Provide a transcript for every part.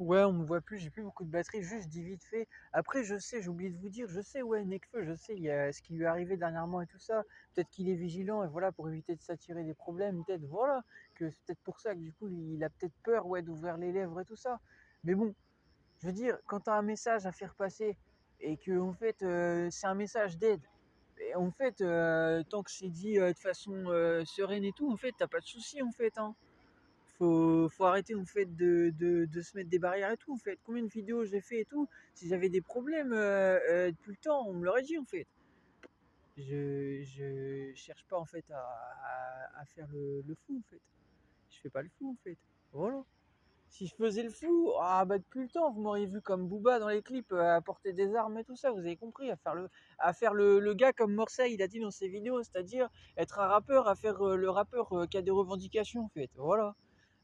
Ouais, on me voit plus, j'ai plus beaucoup de batterie, juste je dis vite fait. Après, je sais, j'ai oublié de vous dire, je sais, ouais, Nekfeu, je sais, il y a ce qui lui est arrivé dernièrement et tout ça. Peut-être qu'il est vigilant et voilà, pour éviter de s'attirer des problèmes, peut-être, voilà, que c'est peut-être pour ça que du coup, il a peut-être peur, ouais, d'ouvrir les lèvres et tout ça. Mais bon, je veux dire, quand tu as un message à faire passer et que, en fait, c'est un message d'aide, et en fait, tant que c'est dit de façon sereine et tout, en fait, t'as pas de souci, en fait, hein. Faut arrêter en fait de se mettre des barrières et tout en fait. Combien de vidéos j'ai fait et tout, si j'avais des problèmes depuis le temps, on me l'aurait dit en fait. Je cherche pas en fait à faire le fou en fait. Je fais pas le fou en fait. Voilà. Si je faisais le fou, ah bah depuis le temps, vous m'auriez vu comme Booba dans les clips à porter des armes et tout ça, vous avez compris, à faire le gars comme Morseille il a dit dans ses vidéos, c'est-à-dire être un rappeur, à faire le rappeur qui a des revendications en fait. Voilà.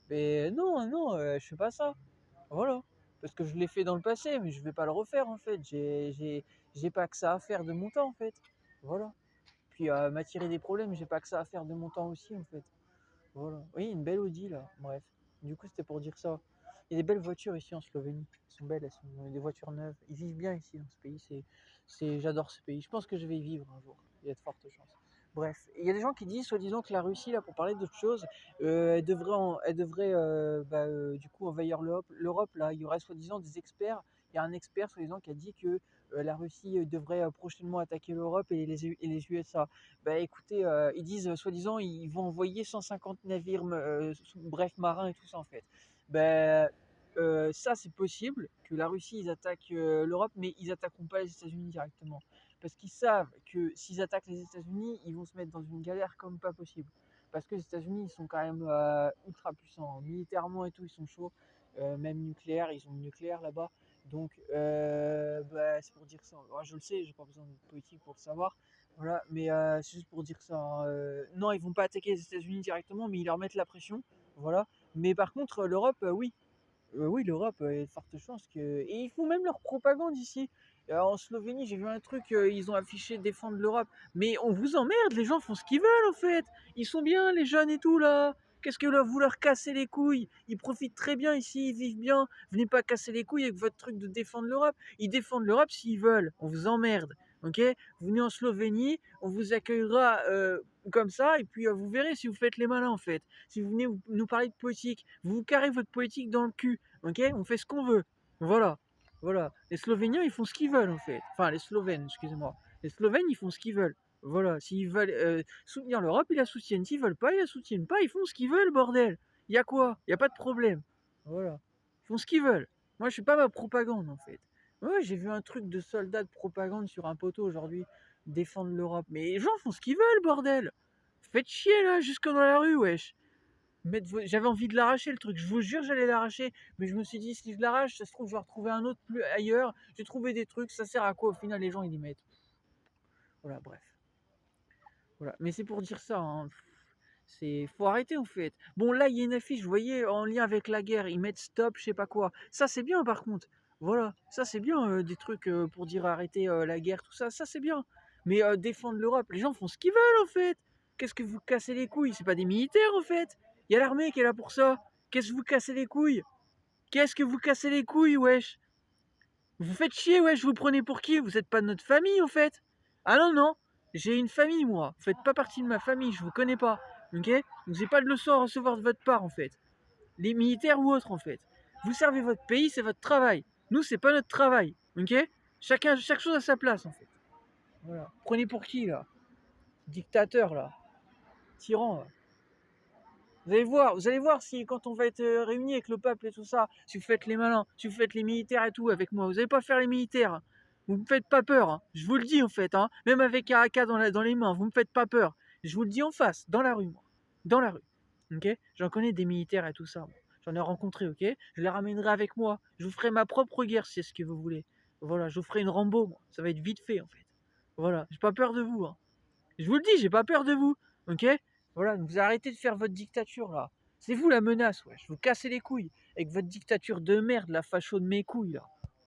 Mais non, non, je fais pas ça. Voilà. Parce que je l'ai fait dans le passé, mais je vais pas le refaire en fait. J'ai pas que ça à faire de mon temps en fait. Voilà. Puis m'attirer des problèmes, j'ai pas que ça à faire de mon temps aussi en fait. Voilà. Oui, une belle Audi là. Bref. Du coup, c'était pour dire ça. Il y a des belles voitures ici en Slovénie. Elles sont belles, elles sont des voitures neuves. Ils vivent bien ici dans ce pays. J'adore ce pays. Je pense que je vais y vivre un jour. Il y a de fortes chances. Bref, il y a des gens qui disent, soi-disant, que la Russie, là, pour parler d'autre chose, elle devrait du coup envahir l'Europe. Là, il y aurait soi-disant des experts. Il y a un expert, soi-disant, qui a dit que la Russie devrait prochainement attaquer l'Europe et les USA. Bah écoutez, ils disent, soi-disant, ils vont envoyer 150 navires, bref, marins et tout ça en fait. Bah, ça c'est possible que la Russie ils attaquent l'Europe, mais ils attaqueront pas les États-Unis directement. Parce qu'ils savent que s'ils attaquent les États-Unis, ils vont se mettre dans une galère comme pas possible. Parce que les États-Unis ils sont quand même ultra puissants, militairement et tout, ils sont chauds, même nucléaire, ils ont le nucléaire là-bas. Donc, bah, c'est pour dire ça. Ouais, je le sais, j'ai pas besoin de politique pour le savoir. Voilà, mais c'est juste pour dire ça, hein. Non, ils vont pas attaquer les États-Unis directement, mais ils leur mettent la pression. Voilà. Mais par contre, l'Europe, oui. Oui, l'Europe, il y a de fortes chances que. Et ils font même leur propagande ici. En Slovénie, j'ai vu un truc, ils ont affiché défendre l'Europe. Mais on vous emmerde, les gens font ce qu'ils veulent en fait. Ils sont bien, les jeunes et tout là. Qu'est-ce que là, vous leur cassez les couilles? Ils profitent très bien ici, ils vivent bien. Venez pas casser les couilles avec votre truc de défendre l'Europe. Ils défendent l'Europe s'ils veulent. On vous emmerde. Ok? Vous venez en Slovénie, on vous accueillera comme ça, et puis vous verrez si vous faites les malins en fait. Si vous venez nous parler de politique, vous vous carrez votre politique dans le cul. Ok, on fait ce qu'on veut. Voilà. Voilà. Les Slovéniens, ils font ce qu'ils veulent, en fait. Enfin, les Slovènes, excusez-moi. Les Slovènes, ils font ce qu'ils veulent. Voilà. S'ils veulent soutenir l'Europe, ils la soutiennent. S'ils veulent pas, ils la soutiennent pas. Ils font ce qu'ils veulent, bordel. Il y a quoi? Il y a pas de problème. Voilà. Ils font ce qu'ils veulent. Moi, je suis pas ma propagande, en fait. Ouais, j'ai vu un truc de soldat de propagande sur un poteau aujourd'hui. Défendre l'Europe. Mais les gens font ce qu'ils veulent, bordel. Faites chier, là, jusque dans la rue, wesh. J'avais envie de l'arracher le truc, je vous jure j'allais l'arracher, mais je me suis dit si je l'arrache, ça se trouve je vais retrouver un autre plus ailleurs, j'ai trouvé des trucs, ça sert à quoi au final les gens ils y mettent. Voilà, bref. Voilà. Mais c'est pour dire ça, hein. Faut arrêter en fait. Bon là il y a une affiche, vous voyez, en lien avec la guerre, ils mettent stop, je sais pas quoi. Ça c'est bien par contre. Voilà, ça c'est bien des trucs pour dire arrêter la guerre, tout ça, ça c'est bien. Mais défendre l'Europe, les gens font ce qu'ils veulent en fait. Qu'est-ce que vous cassez les couilles? C'est pas des militaires en fait. Il y a l'armée qui est là pour ça. Qu'est-ce que vous cassez les couilles? Qu'est-ce que vous cassez les couilles, wesh? Vous faites chier, wesh, vous prenez pour qui? Vous êtes pas de notre famille, en fait. Ah non, non, j'ai une famille, moi. Vous faites pas partie de ma famille, je vous connais pas. Ok? Vous n'avez pas de leçon à recevoir de votre part, en fait. Les militaires ou autres, en fait. Vous servez votre pays, c'est votre travail. Nous, c'est pas notre travail. Ok? Chaque chose à sa place, en fait. Voilà. Prenez pour qui, là? Dictateur, là. Tyran, là. Vous allez voir si quand on va être réunis avec le peuple et tout ça, si vous faites les malins, si vous faites les militaires et tout avec moi, vous n'allez pas faire les militaires. Vous me faites pas peur, hein. Je vous le dis en fait, hein. Même avec un AK dans les mains, vous me faites pas peur. Je vous le dis en face, dans la rue, moi. Dans la rue. Ok? J'en connais des militaires et tout ça, moi. J'en ai rencontré, ok? Je les ramènerai avec moi. Je vous ferai ma propre guerre si c'est ce que vous voulez. Voilà, je vous ferai une Rambo, moi. Ça va être vite fait en fait. Voilà, j'ai pas peur de vous, hein. Je vous le dis, j'ai pas peur de vous. Ok? Voilà, donc vous arrêtez de faire votre dictature là. C'est vous la menace, ouais. Je vous cassez les couilles avec votre dictature de merde, la facho de mes couilles là.